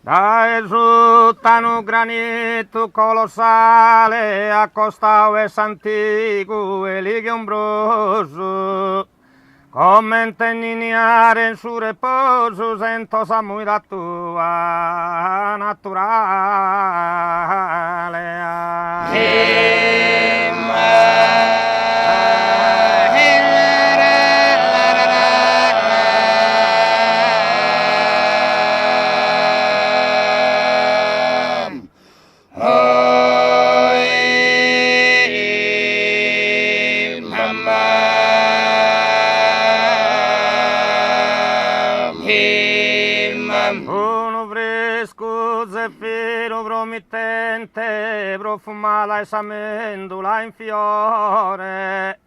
Da esultano granito colossale, accostato e santico e lighe ombroso, commente nignare in suo riposo, sento samuira tua naturale. Uno fresco zeffiro promittente, profumata e samendula in fiore,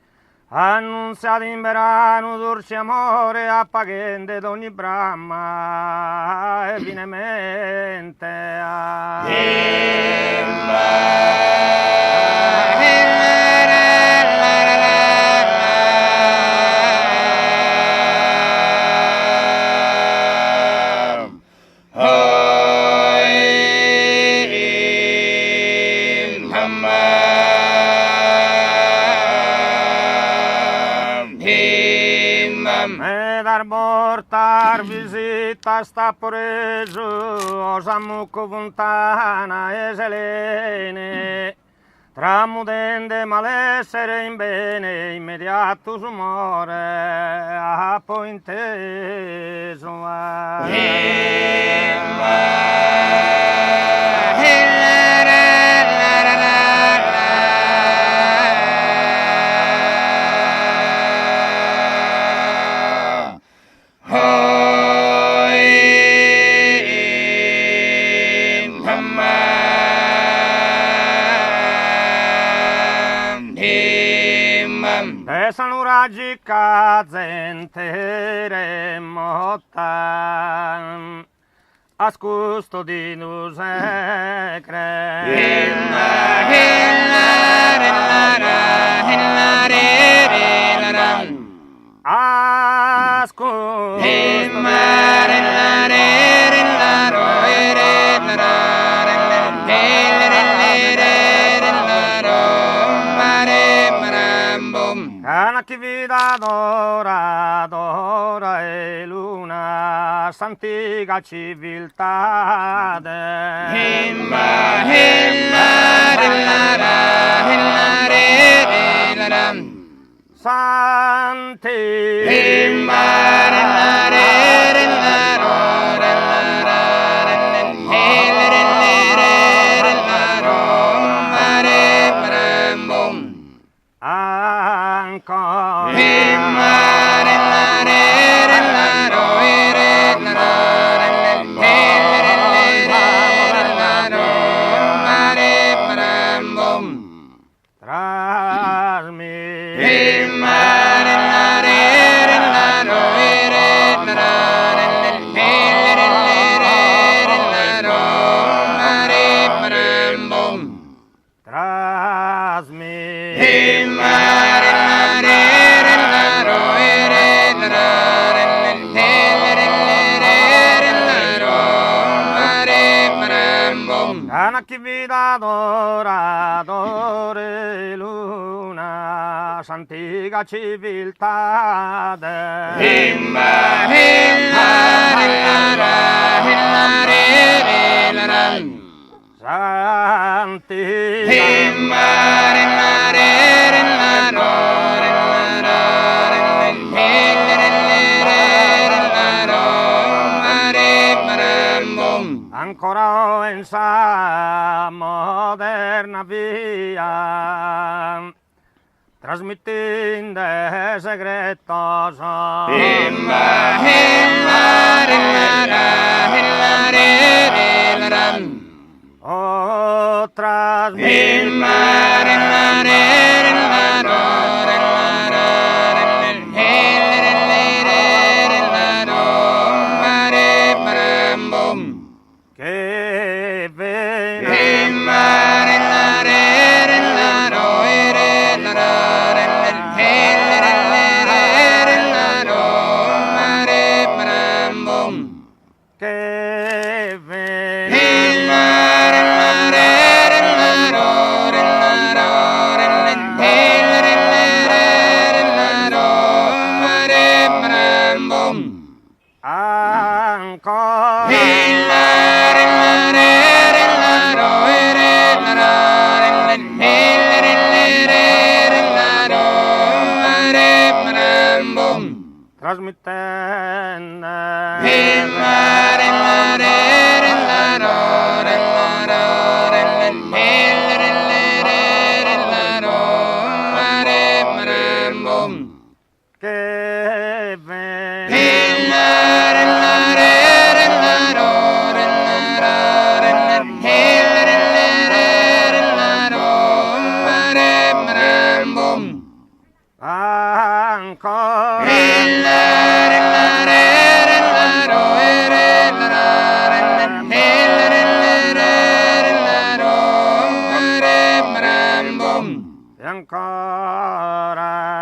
annunziato in verano dolce amore, appaghente d'ogni bramma e finemente. Me dar portar visita sta preso, osamuco fontana e selene, tramudende malessere in bene, immediato sumore, a poi inteso. Pesano raggi cazentere motta, ascusto di nu Cana chi vita adora e luna, santica civiltà. Cana chi vita adora luna, santica civiltà. Ancora in sa moderna via, trasmettendo segreto oh, che ve ancora